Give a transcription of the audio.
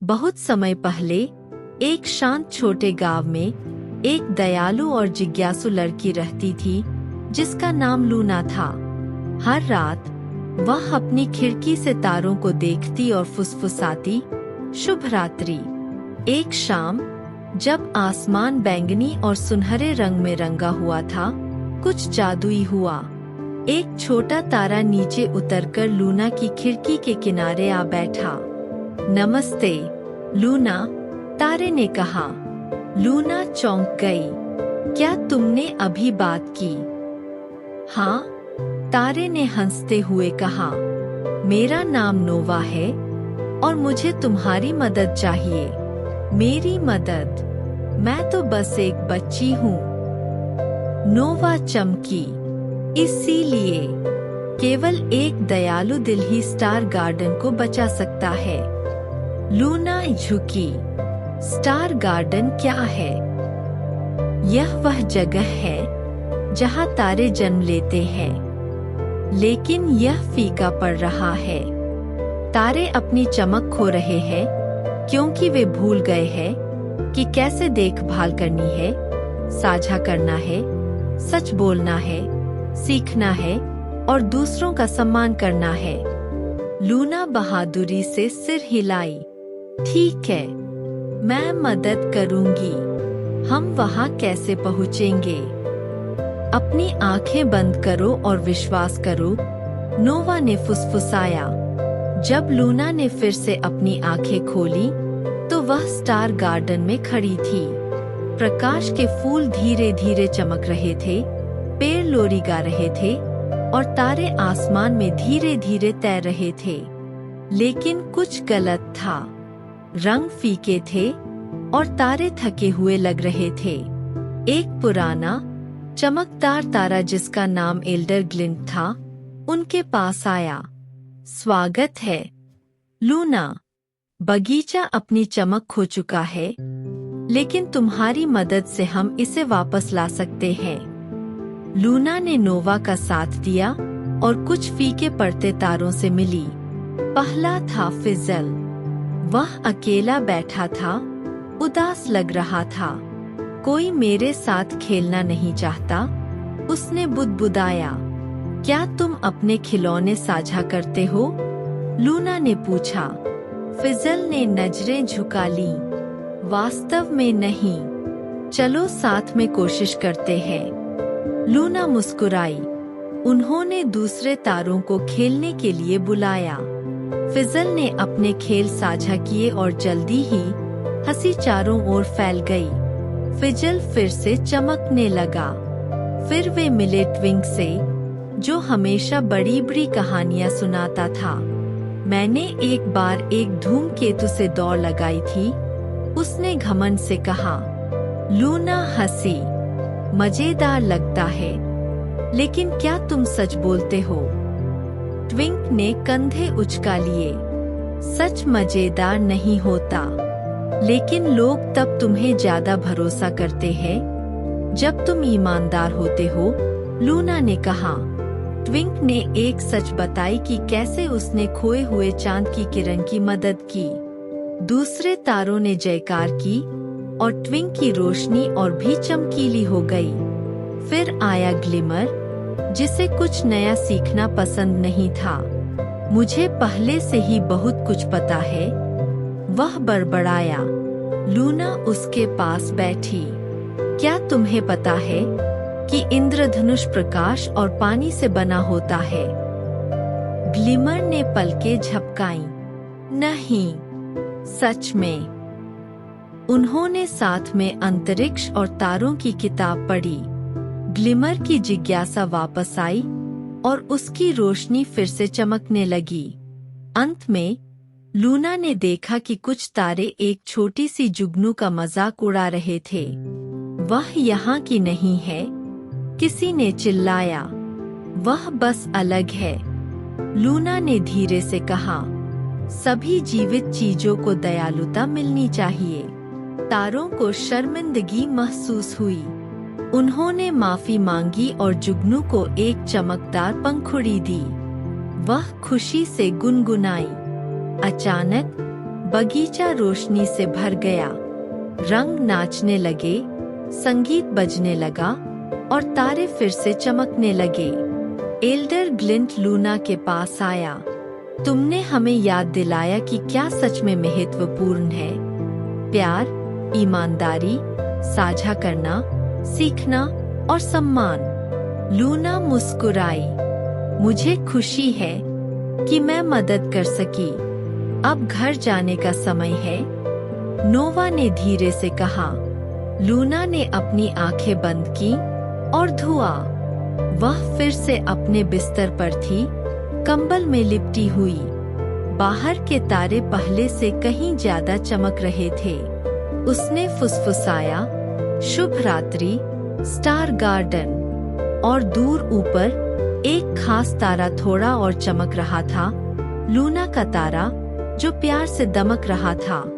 बहुत समय पहले एक शांत छोटे गांव में एक दयालु और जिज्ञासु लड़की रहती थी जिसका नाम लूना था। हर रात वह अपनी खिड़की से तारों को देखती और फुसफुसाती, शुभ रात्रि। एक शाम जब आसमान बैंगनी और सुनहरे रंग में रंगा हुआ था, कुछ जादुई हुआ। एक छोटा तारा नीचे उतरकर लूना की खिड़की के किनारे आ बैठा। नमस्ते लूना, तारे ने कहा। लूना चौंक गई। क्या तुमने अभी बात की? हाँ, तारे ने हंसते हुए कहा। मेरा नाम नोवा है और मुझे तुम्हारी मदद चाहिए। मेरी मदद? मैं तो बस एक बच्ची हूँ। नोवा चमकी। इसीलिए केवल एक दयालु दिल ही स्टार गार्डन को बचा सकता है। लूना झुकी। स्टार गार्डन क्या है? यह वह जगह है जहाँ तारे जन्म लेते हैं, लेकिन यह फीका पड़ रहा है। तारे अपनी चमक खो रहे हैं क्योंकि वे भूल गए हैं कि कैसे देखभाल करनी है, साझा करना है, सच बोलना है, सीखना है और दूसरों का सम्मान करना है। लूना बहादुरी से सिर हिलाई। ठीक है, मैं मदद करूंगी। हम वहाँ कैसे पहुँचेंगे? अपनी आंखें बंद करो और विश्वास करो, नोवा ने फुसफुसाया। जब लूना ने फिर से अपनी आंखें खोली तो वह स्टार गार्डन में खड़ी थी। प्रकाश के फूल धीरे धीरे चमक रहे थे, पेड़ लोरी गा रहे थे और तारे आसमान में धीरे धीरे तैर रहे थे। लेकिन कुछ गलत था। रंग फीके थे और तारे थके हुए लग रहे थे। एक पुराना चमकदार तारा जिसका नाम एल्डर ग्लिंट था, उनके पास आया। स्वागत है लूना, बगीचा अपनी चमक खो चुका है, लेकिन तुम्हारी मदद से हम इसे वापस ला सकते हैं। लूना ने नोवा का साथ दिया और कुछ फीके पड़ते तारों से मिली। पहला था फिजल। वह अकेला बैठा था, उदास लग रहा था। कोई मेरे साथ खेलना नहीं चाहता, उसने बुदबुदाया। क्या तुम अपने खिलौने साझा करते हो? लूना ने पूछा। फिजल ने नजरें झुका ली। वास्तव में नहीं। चलो साथ में कोशिश करते हैं। लूना मुस्कुराई। उन्होंने दूसरे तारों को खेलने के लिए बुलाया। फिजल ने अपने खेल साझा किए और जल्दी ही हंसी चारों ओर फैल गई। फिजल फिर से चमकने लगा। फिर वे मिले ट्विंक से, जो हमेशा बड़ी बड़ी कहानियां सुनाता था। मैंने एक बार एक धूमकेतु से दौड़ लगाई थी, उसने घमंड से कहा। लूना हंसी। मजेदार लगता है, लेकिन क्या तुम सच बोलते हो? ट्विंक ने कंधे उचका लिए। सच मजेदार नहीं होता, लेकिन लोग तब तुम्हें ज्यादा भरोसा करते हैं जब तुम ईमानदार होते हो, लूना ने कहा। ट्विंक ने एक सच बताई कि कैसे उसने खोए हुए चांद की किरण की मदद की। दूसरे तारों ने जयकार की और ट्विंक की रोशनी और भी चमकीली हो गई। फिर आया ग्लिमर, जिसे कुछ नया सीखना पसंद नहीं था। मुझे पहले से ही बहुत कुछ पता है, वह बड़बड़ाया। लूना उसके पास बैठी। क्या तुम्हें पता है कि इंद्रधनुष प्रकाश और पानी से बना होता है? ग्लिमर ने पलकें झपकाईं। नहीं, सच में। उन्होंने साथ में अंतरिक्ष और तारों की किताब पढ़ी। ग्लिमर की जिज्ञासा वापस आई और उसकी रोशनी फिर से चमकने लगी। अंत में लूना ने देखा कि कुछ तारे एक छोटी सी जुगनू का मजाक उड़ा रहे थे। वह यहाँ की नहीं है, किसी ने चिल्लाया। वह बस अलग है, लूना ने धीरे से कहा। सभी जीवित चीजों को दयालुता मिलनी चाहिए। तारों को शर्मिंदगी महसूस हुई। उन्होंने माफी मांगी और जुगनू को एक चमकदार पंखुड़ी दी। वह खुशी से गुनगुनाई। अचानक बगीचा रोशनी से भर गया। रंग नाचने लगे, संगीत बजने लगा और तारे फिर से चमकने लगे। एल्डर ग्लिंट लूना के पास आया। तुमने हमें याद दिलाया कि क्या सच में महत्वपूर्ण है। प्यार, ईमानदारी, साझा करना, सीखना और सम्मान। लूना मुस्कुराई। मुझे खुशी है कि मैं मदद कर सकी। अब घर जाने का समय है, नोवा ने धीरे से कहा। लूना ने अपनी आंखें बंद की और धुआ। वह फिर से अपने बिस्तर पर थी, कंबल में लिपटी हुई। बाहर के तारे पहले से कहीं ज्यादा चमक रहे थे। उसने फुसफुसाया, शुभ रात्रि, स्टार गार्डन। और दूर ऊपर एक खास तारा थोड़ा और चमक रहा था, लूना का तारा, जो प्यार से दमक रहा था।